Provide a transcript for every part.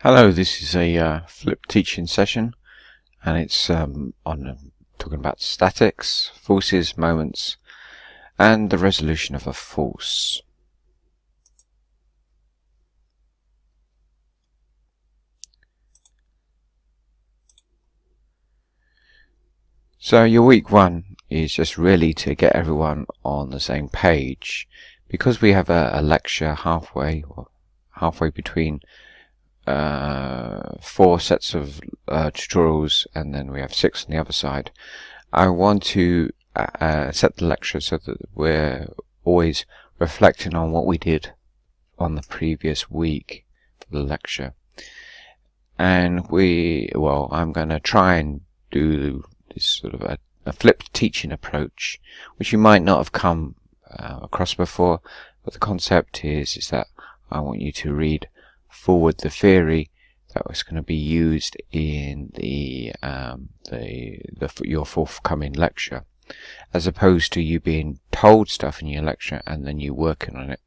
Hello, this is a flip teaching session, and it's talking about statics, forces, moments, and the resolution of a force. So your week one is just really to get everyone on the same page, because we have a lecture halfway between 4 sets of tutorials, and then we have 6 on the other side. I want to set the lecture so that we're always reflecting on what we did on the previous week for the lecture. And I'm going to try and do this sort of a flipped teaching approach, which you might not have come across before, but the concept is that I want you to read forward the theory that was going to be used in your forthcoming lecture, as opposed to you being told stuff in your lecture and then you working on it.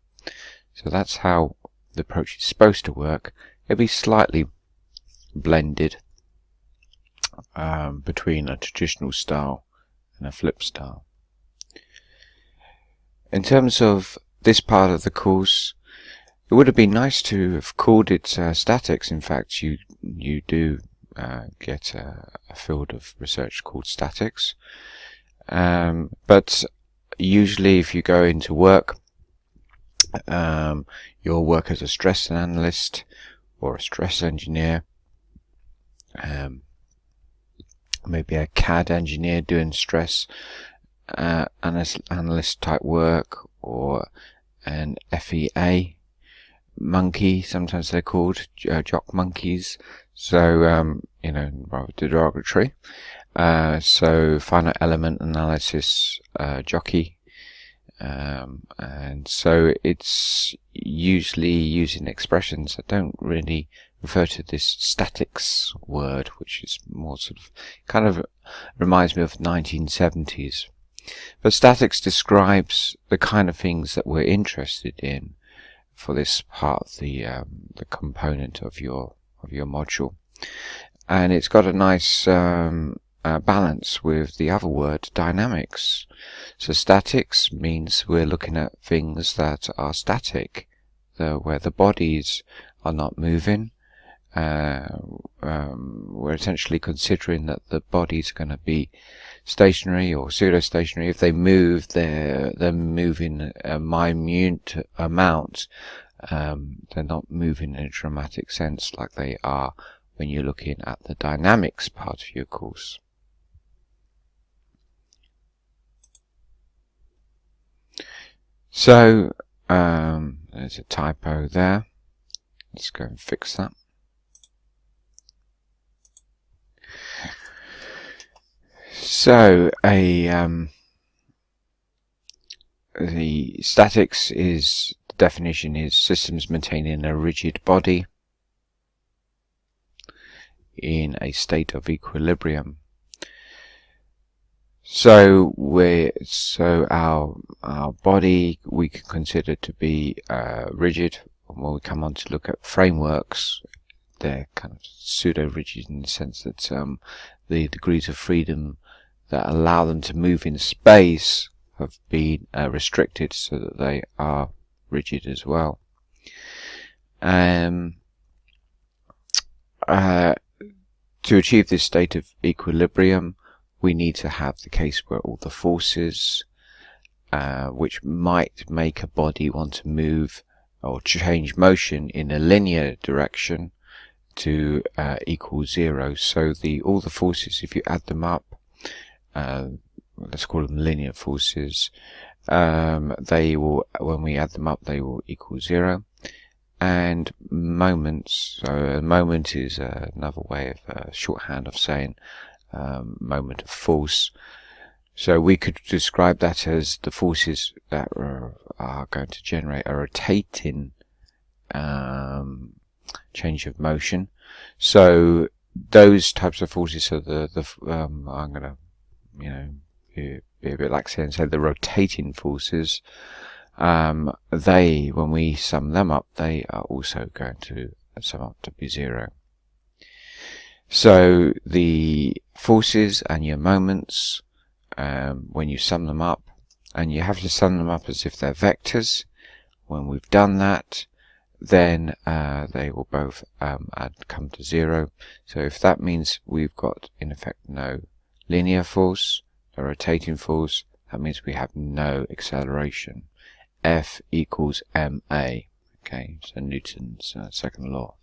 So that's how the approach is supposed to work. It'll be slightly blended between a traditional style and a flip style. In terms of this part of the course, it would have been nice to have called it statics. In fact, you do get a field of research called statics. But usually if you go into work, you'll work as a stress analyst or a stress engineer, maybe a CAD engineer doing stress analyst type work, or an FEA monkey, sometimes they're called jock monkeys, so rather derogatory. So finite element analysis jockey, and so it's usually using expressions that don't really refer to this statics word, which is more kind of reminds me of 1970s. But statics describes the kind of things that we're interested in for this part of the component of your module, and it's got a nice balance with the other word, dynamics. So statics means we're looking at things that are static, where the bodies are not moving. We're essentially considering that the body's going to be stationary or pseudo-stationary. If they move, they're moving a minute amount. They're not moving in a dramatic sense like they are when you're looking at the dynamics part of your course. So there's a typo there. Let's go and fix that. So the statics is, the definition is systems maintaining a rigid body in a state of equilibrium. So our body we can consider to be rigid. When we come on to look at frameworks, they're kind of pseudo-rigid in the sense that the degrees of freedom that allow them to move in space have been restricted, so that they are rigid as well. To achieve this state of equilibrium, we need to have the case where all the forces which might make a body want to move or change motion in a linear direction to equal 0. So all the forces, if you add them up, let's call them linear forces, they will, when we add them up, they will equal 0. And moments, so a moment is another way of shorthand of saying moment of force. So we could describe that as the forces that are going to generate a rotating change of motion. So those types of forces are I'm going to be a bit lax here and say the rotating forces. They, when we sum them up, they are also going to sum up to be 0. So the forces and your moments, when you sum them up, and you have to sum them up as if they're vectors. When we've done that, then they will both come to 0. So if that means we've got in effect no linear force, no rotating force, that means we have no acceleration. F equals ma. Okay, so Newton's second law.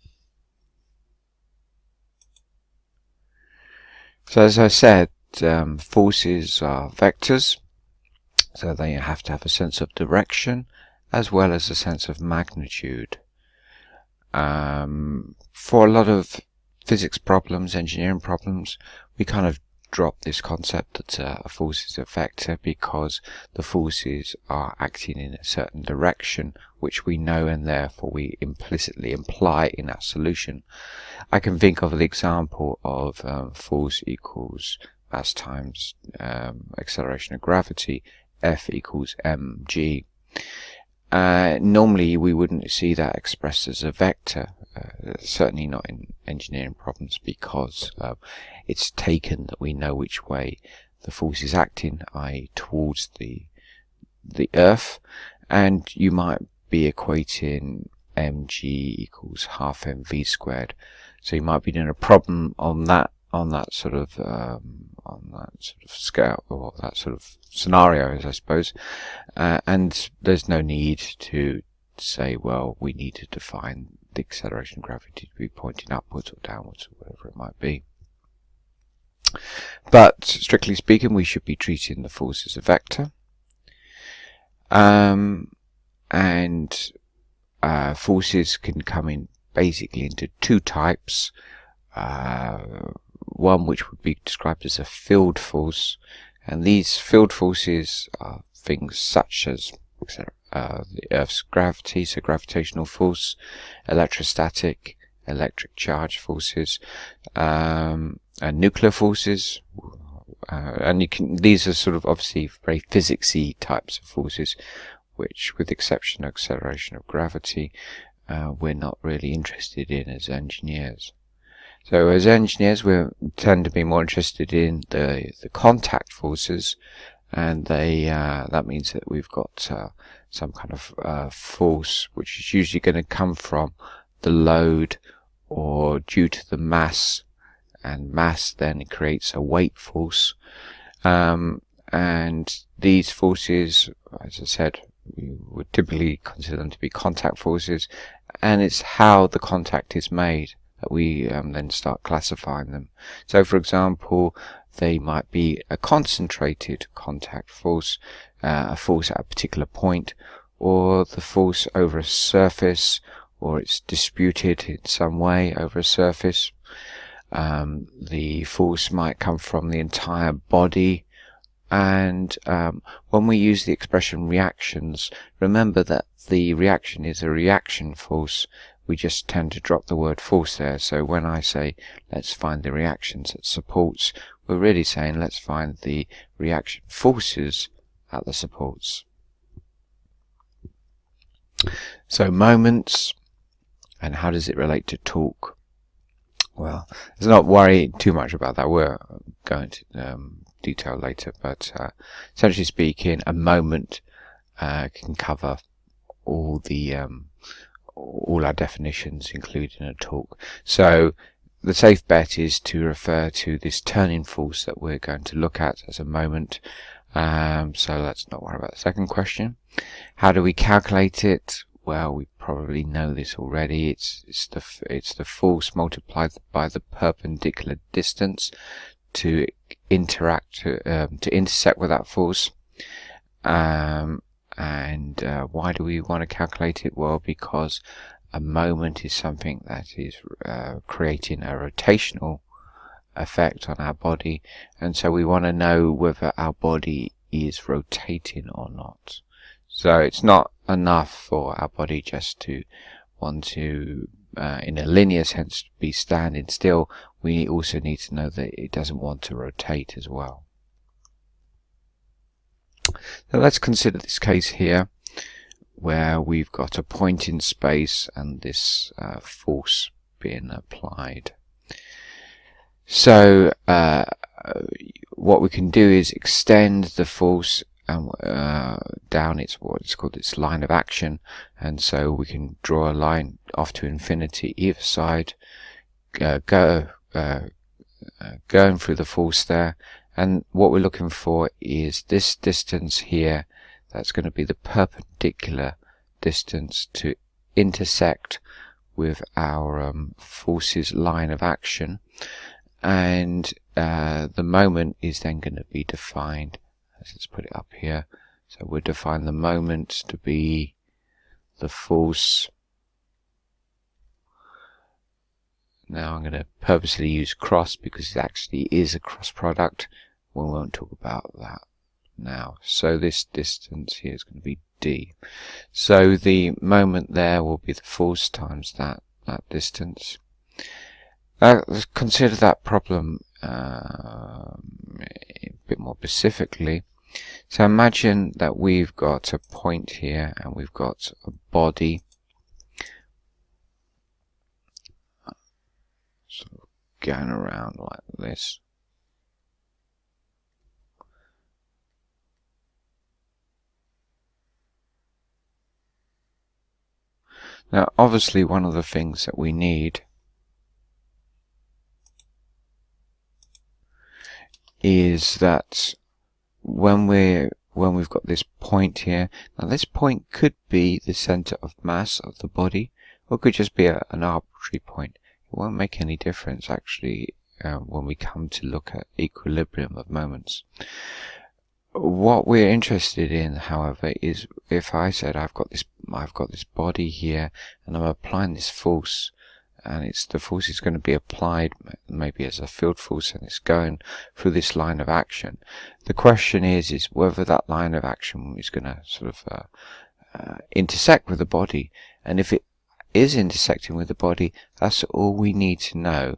So as I said, forces are vectors, so they have to have a sense of direction as well as a sense of magnitude. For a lot of physics problems, engineering problems, we kind of drop this concept that a force is a vector because the forces are acting in a certain direction which we know, and therefore we implicitly imply in our solution. I can think of the example of force equals mass times acceleration of gravity, F equals mg. Normally we wouldn't see that expressed as a vector, certainly not in engineering problems, because it's taken that we know which way the force is acting, i.e. towards the Earth, and you might be equating mg equals half mv squared. So you might be doing a problem on that sort of scale, or that sort of scenario, I suppose, and there's no need to say, well, we need to define the acceleration of gravity to be pointing upwards or downwards or whatever it might be. But strictly speaking, we should be treating the force as a vector, and forces can come in basically into two types. One which would be described as a field force, and these field forces are things such as the Earth's gravity, so gravitational force, electrostatic, electric charge forces, and nuclear forces, and these are sort of obviously very physicsy types of forces, which, with the exception of acceleration of gravity, we're not really interested in as engineers. So as engineers, we tend to be more interested in the contact forces, and that means that we've got some kind of force which is usually going to come from the load or due to the mass, and mass then creates a weight force, and these forces, as I said, we would typically consider them to be contact forces, and it's how the contact is made that we then start classifying them. So for example, they might be a concentrated contact force, a force at a particular point, or the force over a surface, or it's distributed in some way over a surface. The force might come from the entire body, and when we use the expression reactions, remember that the reaction is a reaction force. We just tend to drop the word force there. So when I say let's find the reactions at supports, we're really saying let's find the reaction forces at the supports. So moments, and how does it relate to torque? Well, let's not worry too much about that. We're going to detail later, but essentially speaking, a moment can cover all our definitions, including a torque. So the safe bet is to refer to this turning force that we're going to look at as a moment. So let's not worry about the second question. How do we calculate it? Well, we probably know this already. It's the force multiplied by the perpendicular distance to intersect with that force. And why do we want to calculate it? Well, because a moment is something that is creating a rotational effect on our body, and so we want to know whether our body is rotating or not. So it's not enough for our body just to want to, in a linear sense, be standing still. We also need to know that it doesn't want to rotate as well. So let's consider this case here where we've got a point in space and this force being applied. So what we can do is extend the force down what's called its line of action, and so we can draw a line off to infinity either side, going through the force there, and what we're looking for is this distance here. That's going to be the perpendicular distance to intersect with our force's line of action, and the moment is then going to be defined. Let's put it up here. So we'll define the moment to be the force. Now I'm going to purposely use cross because it actually is a cross product. We won't talk about that now. So this distance here is going to be d. So the moment there will be the force times that distance. Let's consider that problem a bit more specifically. So imagine that we've got a point here and we've got a body sort of going around like this. Now obviously one of the things that we need is that when we've got this point here, now this point could be the center of mass of the body, or it could just be an arbitrary point. It won't make any difference actually when we come to look at equilibrium of moments. What we're interested in, however, is if I said I've got this body here and I'm applying this force, and the force is going to be applied maybe as a field force, and it's going through this line of action. The question is whether that line of action is going to sort of intersect with the body, and if it is intersecting with the body, that's all we need to know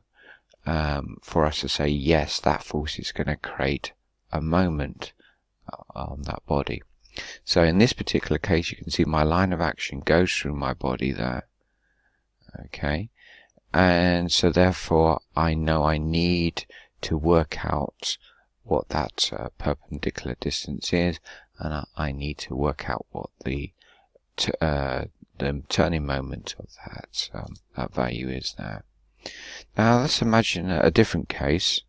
for us to say yes, that force is going to create a moment on that body. So in this particular case, you can see my line of action goes through my body there. Okay. And so therefore I know I need to work out what that perpendicular distance is, and I need to work out what the turning moment of that value is there. Now let's imagine a different case.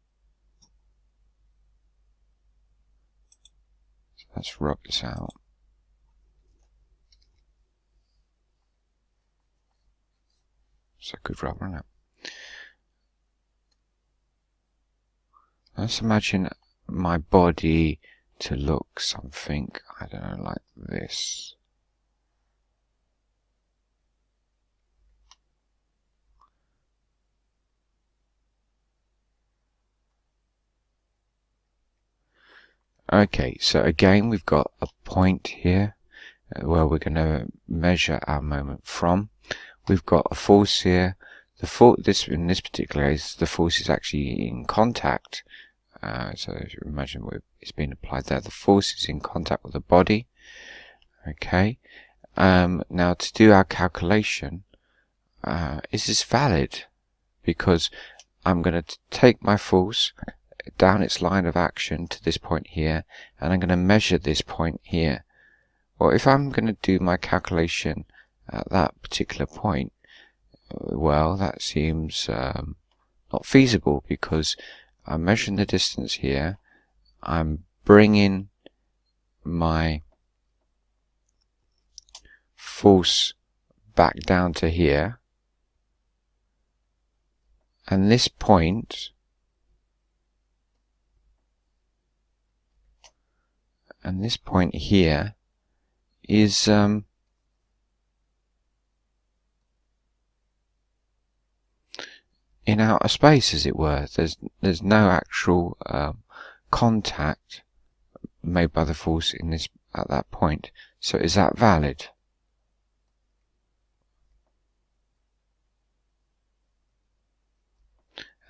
So let's rub this out. So good rubber now. Let's imagine my body to look something, I don't know, like this. Okay, so again we've got a point here where we're going to measure our moment from. We've got a force here. In this particular case, the force is actually in contact. So if you imagine it's being applied there, the force is in contact with the body. Okay. Now to do our calculation, is this valid? Because I'm going to take my force down its line of action to this point here, and I'm going to measure this point here. Well, if I'm going to do my calculation at that particular point, well, that seems not feasible, because I'm measuring the distance here, I'm bringing my force back down to here, and this point here is in outer space, as it were. There's no actual contact made by the force at that point. So is that valid?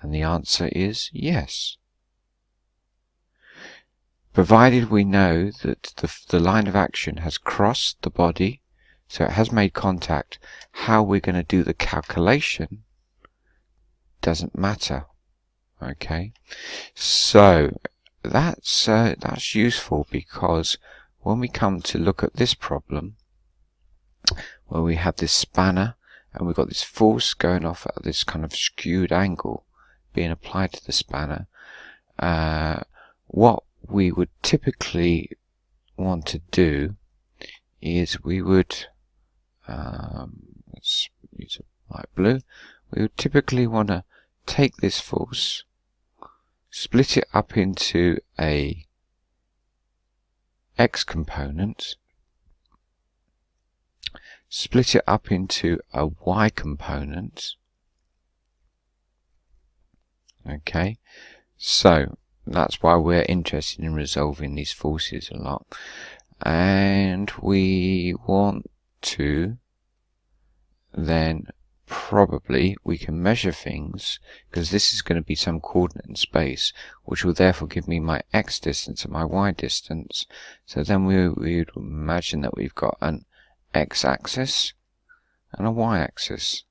And the answer is yes. Provided we know that the line of action has crossed the body, So it has made contact. How we're going to do the calculation doesn't matter. Okay, so that's useful, because when we come to look at this problem, where we have this spanner and we've got this force going off at this kind of skewed angle being applied to the spanner, what we would typically want to do is we would, let's use a light blue, we would typically want to take this force, split it up into a X component, split it up into a Y component. Okay, so that's why we're interested in resolving these forces a lot, and we want to then probably we can measure things, because this is going to be some coordinate in space, which will therefore give me my X distance and my Y distance. So then we would imagine that we've got an X axis and a Y axis,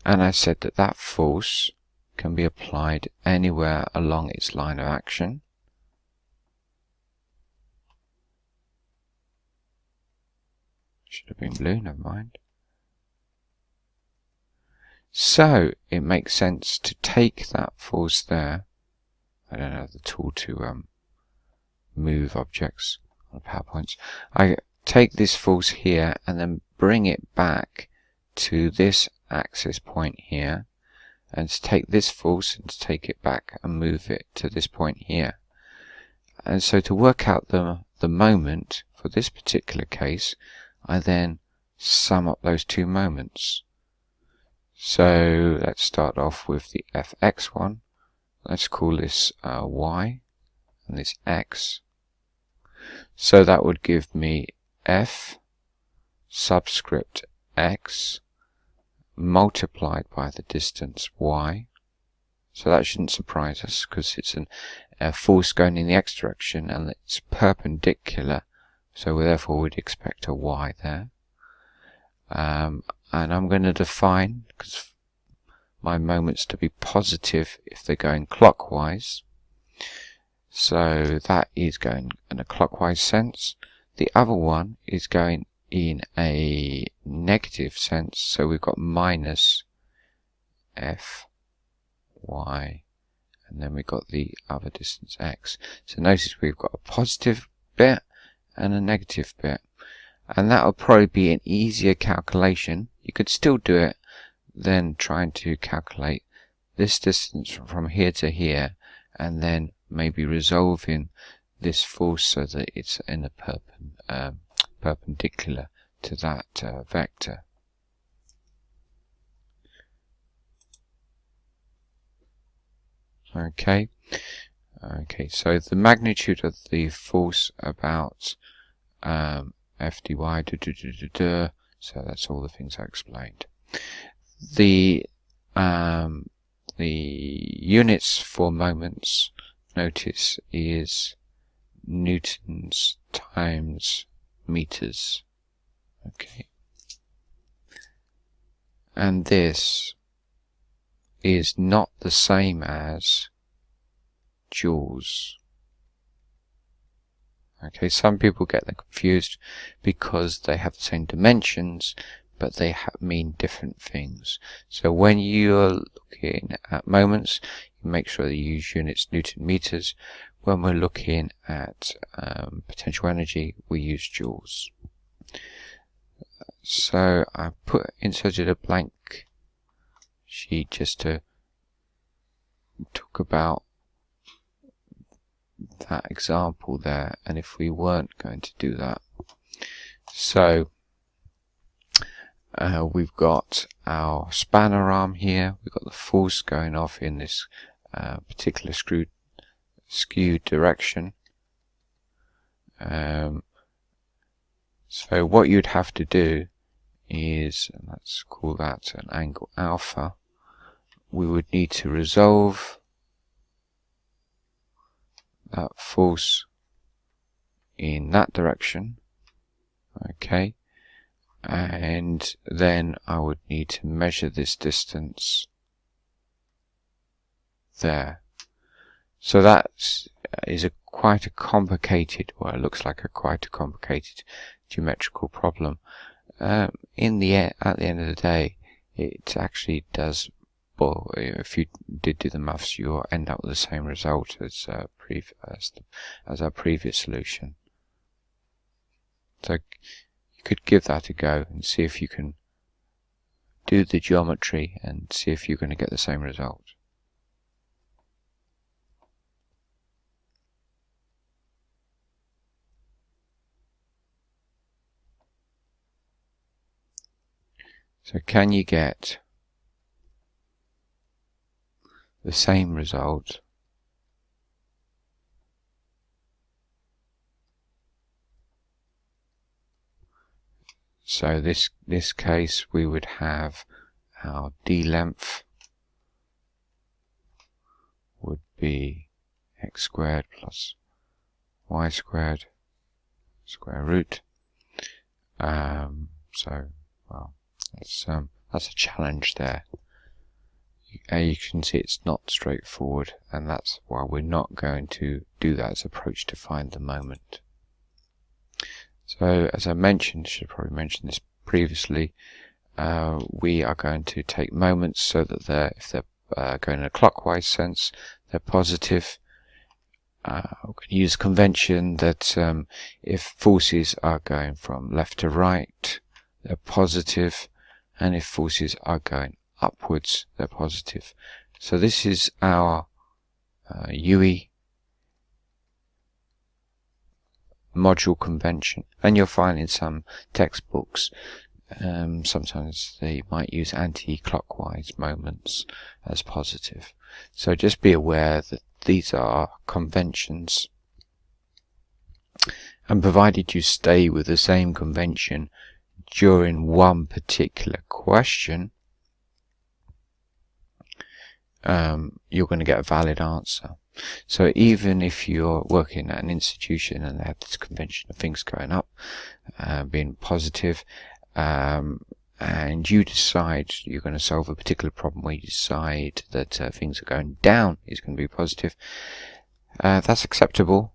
and I said that that force can be applied anywhere along its line of action. Should have been blue, never mind. So it makes sense to take that force there. I don't have the tool to move objects on PowerPoints. I take this force here and then bring it back to this axis point here, and to take this force and to take it back and move it to this point here. And so to work out the moment for this particular case, I then sum up those two moments. So let's start off with the fx one. Let's call this y and this x. So that would give me f subscript x multiplied by the distance y. So that shouldn't surprise us, because it's a force going in the x direction and it's perpendicular. So therefore we'd expect a y there. And I'm going to define, because my moment's to be positive if they're going clockwise. So that is going in a clockwise sense. The other one is going in a negative sense. So we've got minus f, y, and then we've got the other distance x. So notice we've got a positive bit and a negative bit, and that will probably be an easier calculation. You could still do it than trying to calculate this distance from here to here and then maybe resolving this force so that it's in a perpendicular to that vector. Okay, so the magnitude of the force about f dy, so that's all the things I explained. The units for moments, notice, is newtons times meters. Okay, and this is not the same as joules. Okay, some people get them confused because they have the same dimensions, but they mean different things. So when you're looking at moments, you make sure that you use units Newton meters. When we're looking at potential energy, we use joules. So I inserted a blank sheet just to talk about that example there, and if we weren't going to do that. So we've got our spanner arm here, we've got the force going off in this particular skewed direction. So what you'd have to do is, let's call that an angle alpha, we would need to resolve that force in that direction, Okay, and then I would need to measure this distance there. So that is quite a complicated, well, it looks like quite a complicated geometrical problem. At the end of the day, it actually does. Well, if you did do the maths, you'll end up with the same result as our previous solution. So you could give that a go and see if you can do the geometry and see if you're going to get the same result. So can you get the same result so this case we would have our d length would be x squared plus y squared square root. So well, that's a challenge there. You can see it's not straightforward, and that's why we're not going to do that as approach to find the moment. So as I mentioned, should have probably mentioned this previously, we are going to take moments so that if they're going in a clockwise sense, they're positive. We're going to use convention that if forces are going from left to right, they're positive, and if forces are going upwards, they're positive. So this is our UE module convention, and you'll find in some textbooks sometimes they might use anti-clockwise moments as positive. So just be aware that these are conventions, and provided you stay with the same convention during one particular question, you're going to get a valid answer. So even if you're working at an institution and they have this convention of things going up, being positive, and you decide you're going to solve a particular problem where you decide that things are going down is going to be positive, that's acceptable,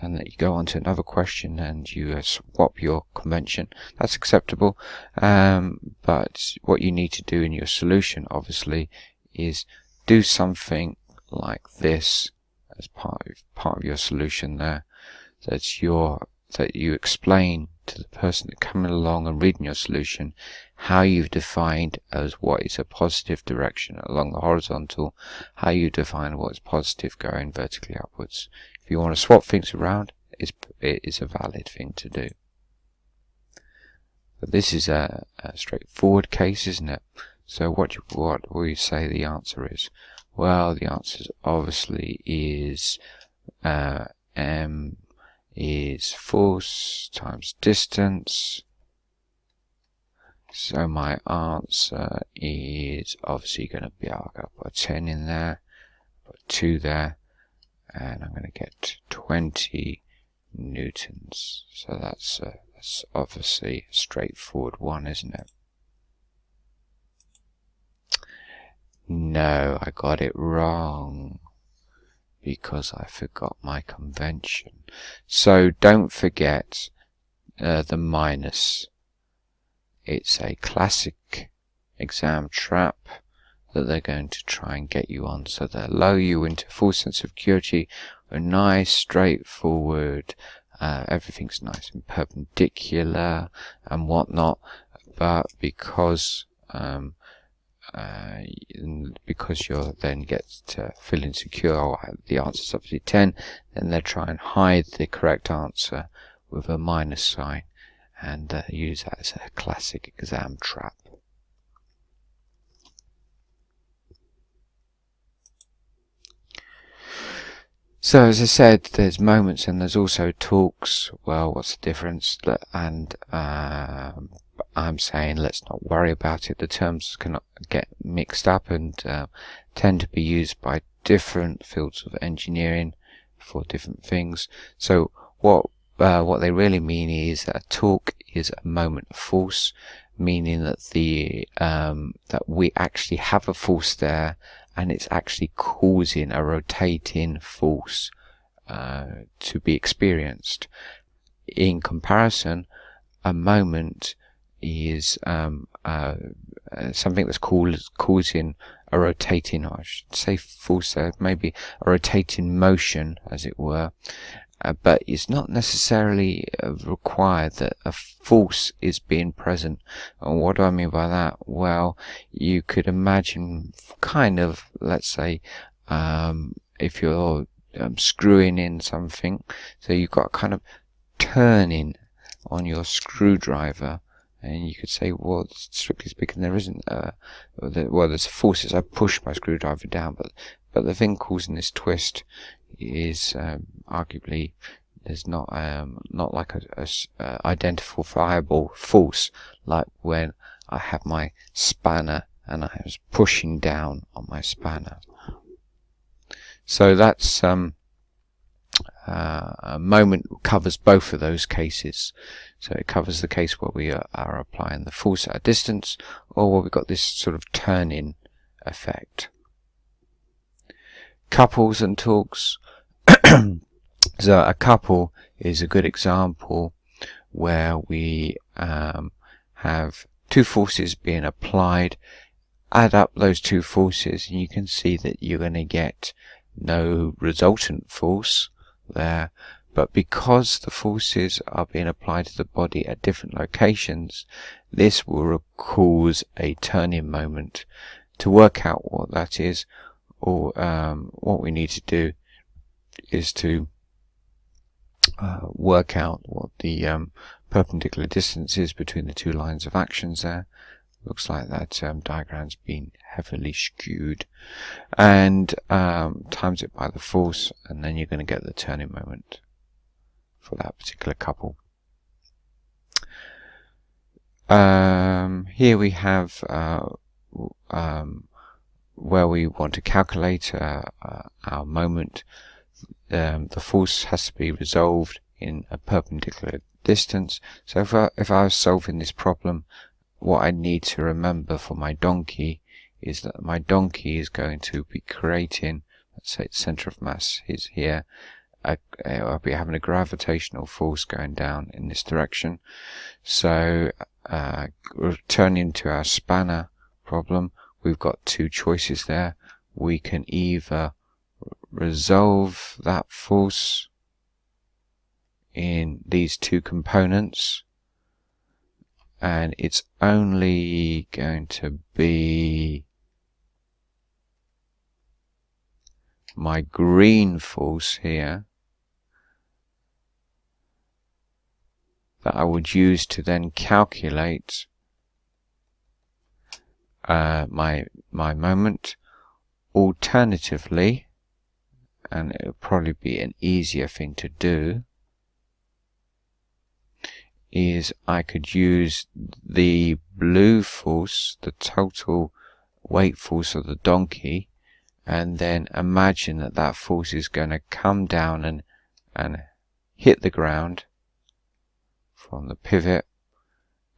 and that you go on to another question and you swap your convention, that's acceptable. But what you need to do in your solution, obviously, is do something like this as part of your solution there, that you explain to the person coming along and reading your solution how you've defined as what is a positive direction along the horizontal, how you define what is positive going vertically upwards. If you want to swap things around, it is a valid thing to do. But this is a straightforward case, isn't it? So what will you say the answer is? Well, the answer obviously is m is force times distance. So my answer is obviously going to be, I'll go put 10 in there, put 2 there, and I'm going to get 20 newtons. So that's obviously a straightforward one, isn't it? No, I got it wrong because I forgot my convention. So don't forget the minus. It's a classic exam trap that they're going to try and get you on. So they'll lull you into a false sense of security, a nice straightforward, everything's nice and perpendicular and whatnot, but because you'll then get to feel insecure, or the answer's obviously 10, then they'll try and hide the correct answer with a minus sign and use that as a classic exam trap. So as I said, there's moments and there's also talks. Well, what's the difference? And I'm saying let's not worry about it. The terms can get mixed up and tend to be used by different fields of engineering for different things. So what they really mean is that a talk is a moment of force, meaning that that we actually have a force there, and it's actually causing a rotating force to be experienced. In comparison, a moment is something that's causing a rotating, or I should say force there, maybe a rotating motion, as it were, but it's not necessarily required that a force is being present. And what do I mean by that? Well, you could imagine kind of, let's say, if you're screwing in something, so you've got kind of turning on your screwdriver, and you could say, well, strictly speaking, there isn't well, there's forces. I push my screwdriver down, but the thing causing this twist is arguably there's not like a identifiable force like when I have my spanner and I was pushing down on my spanner. So that's a moment covers both of those cases. So it covers the case where we are applying the force at a distance, or where we've got this sort of turning effect. Couples and torques. So a couple is a good example where we have two forces being applied. Add up those two forces and you can see that you're going to get no resultant force there, but because the forces are being applied to the body at different locations, this will cause a turning moment. To work out what that is, or what we need to do is to work out what the perpendicular distance is between the two lines of actions there. Looks like that diagram's been heavily skewed, and times it by the force, and then you're going to get the turning moment for that particular couple. Here we have where we want to calculate our moment. The force has to be resolved in a perpendicular distance. So if I was solving this problem, what I need to remember for my donkey is that my donkey is going to be creating, let's say its center of mass is here, I'll be having a gravitational force going down in this direction. So returning to our spanner problem, we've got two choices there. We can either resolve that force in these two components, and it's only going to be my green force here that I would use to then calculate my moment. Alternatively, and it would probably be an easier thing to do, is I could use the blue force, the total weight force of the donkey, and then imagine that that force is going to come down and hit the ground from the pivot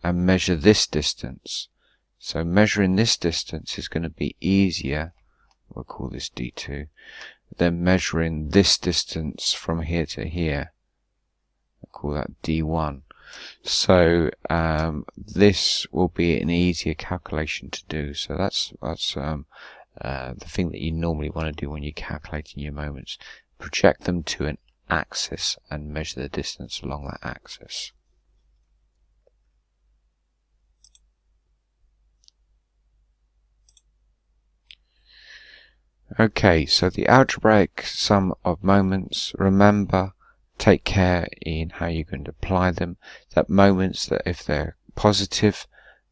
and measure this distance. So measuring this distance is going to be easier, we'll call this D2, than measuring this distance from here to here. I'll call that D1. So this will be an easier calculation to do. So that's the thing that you normally want to do when you're calculating your moments. Project them to an axis and measure the distance along that axis. Okay, so the algebraic sum of moments, remember, take care in how you're going to apply them. That moments, that if they're positive,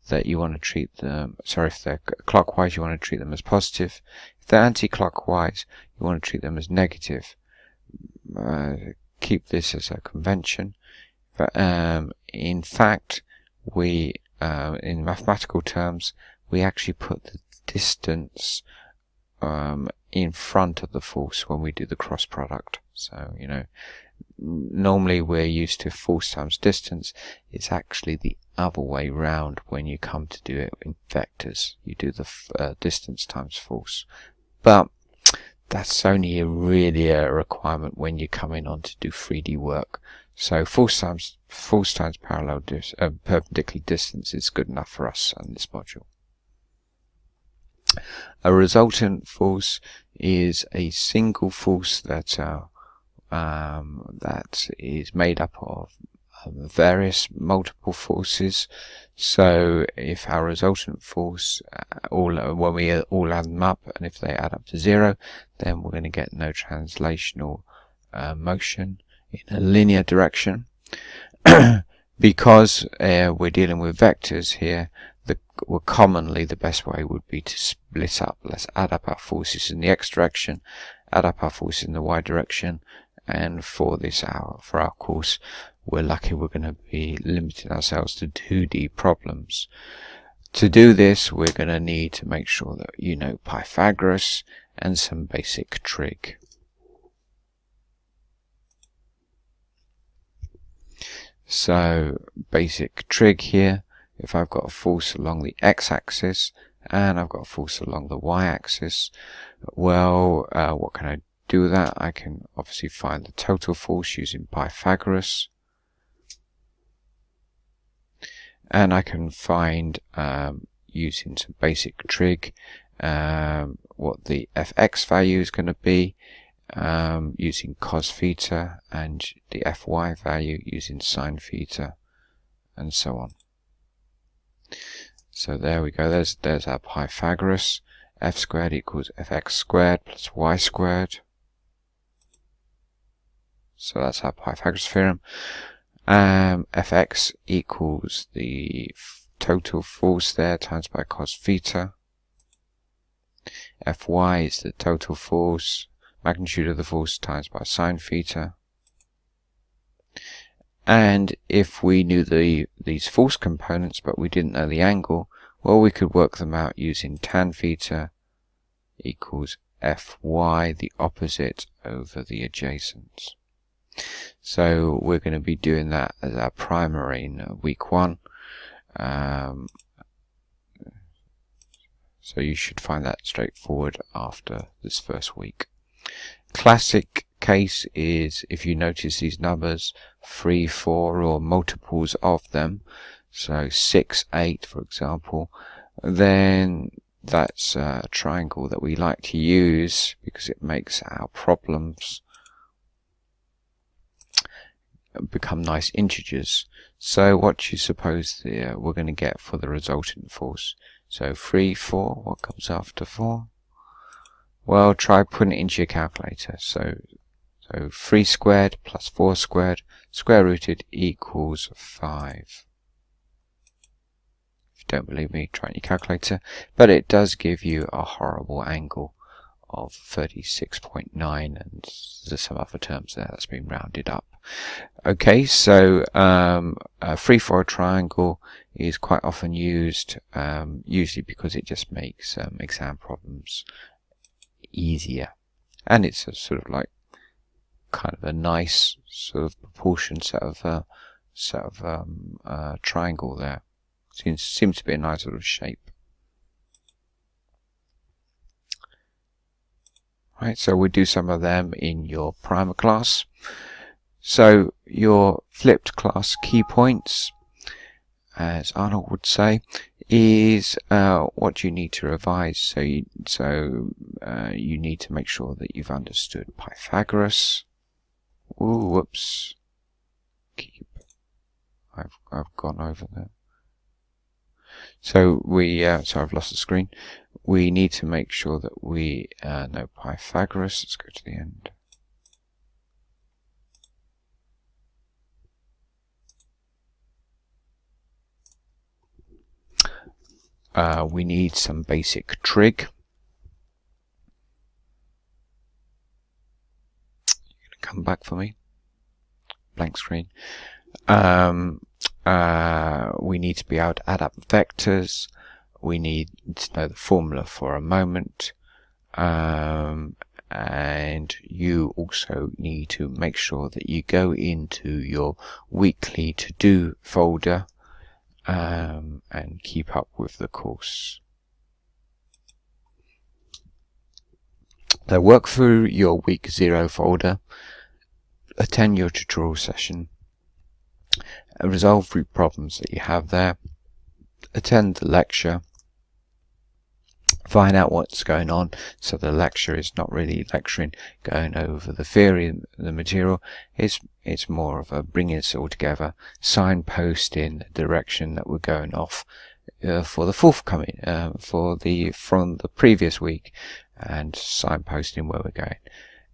that you want to treat them, if they're clockwise, you want to treat them as positive. If they're anti-clockwise, you want to treat them as negative. Keep this as a convention. But in fact, we, in mathematical terms, we actually put the distance in front of the force when we do the cross product. So, Normally we're used to force times distance. It's actually the other way round when you come to do it in vectors. You do the distance times force. But that's only really a requirement when you're coming on to do 3D work. So force times perpendicular distance is good enough for us on this module. A resultant force is a single force that is made up of various multiple forces. So if our resultant force, when we all add them up, and if they add up to 0, then we're going to get no translational motion in a linear direction. Because we're dealing with vectors here, commonly the best way would be to split up. Let's add up our forces in the x direction, add up our forces in the y direction, and for our course, we're lucky we're going to be limiting ourselves to 2D problems. To do this, we're going to need to make sure that you know Pythagoras and some basic trig. So, basic trig here, if I've got a force along the x-axis and I've got a force along the y-axis, well, what can I do with that? I can obviously find the total force using Pythagoras. And I can find, using some basic trig, what the fx value is going to be, using cos theta, and the fy value using sine theta, and so on. So there we go, there's our Pythagoras. F squared equals fx squared plus y squared. So that's our Pythagoras theorem. Fx equals the total force there times by cos theta. Fy is the total force, magnitude of the force times by sine theta. And if we knew these force components but we didn't know the angle, well, we could work them out using tan theta equals Fy, the opposite over the adjacent. So we're going to be doing that as our primary in week 1. So you should find that straightforward after this first week. Classic case is if you notice these numbers 3, 4 or multiples of them, so 6, 8 for example, then that's a triangle that we like to use because it makes our problems become nice integers. So what do you suppose we're going to get for the resultant force? So 3, 4, what comes after 4? Well, try putting it into your calculator. So 3 squared plus 4 squared, square rooted equals 5. If you don't believe me, try it in your calculator. But it does give you a horrible angle of 36.9, and there's some other terms there that's been rounded up. Okay, so a 3, 4 triangle is quite often used, usually because it just makes exam problems easier, and it's a sort of like kind of a nice sort of proportion set of triangle there. Seems to be a nice sort of shape. Right, so we'll do some of them in your primer class. So your flipped class key points, as Arnold would say, is what you need to revise. So you need to make sure that you've understood Pythagoras. Ooh, whoops. I've gone over there. So I've lost the screen. We need to make sure that we know Pythagoras. Let's go to the end. We need some basic trig. You're going to come back for me. Blank screen. We need to be able to add up vectors. We need to know the formula for a moment. And and you also need to make sure that you go into your weekly to-do folder and keep up with the course. So work through your week 0 folder, attend your tutorial session, resolve the problems that you have there, attend the lecture, find out what's going on. So the lecture is not really lecturing, going over the theory and the material. It's more of a bringing it all together, signposting the direction that we're going off for the forthcoming, from the previous week, and signposting where we're going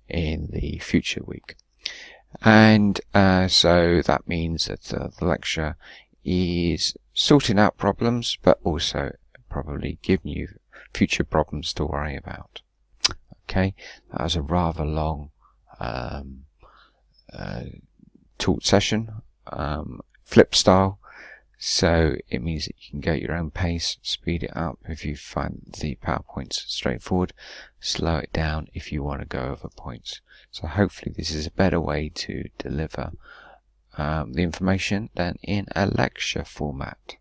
in the future week. And so that means that the lecture is sorting out problems, but also probably giving you future problems to worry about. Okay, that was a rather long taught session, flip style, so it means that you can go at your own pace, speed it up if you find the PowerPoint's straightforward, slow it down if you want to go over points. So hopefully this is a better way to deliver the information than in a lecture format.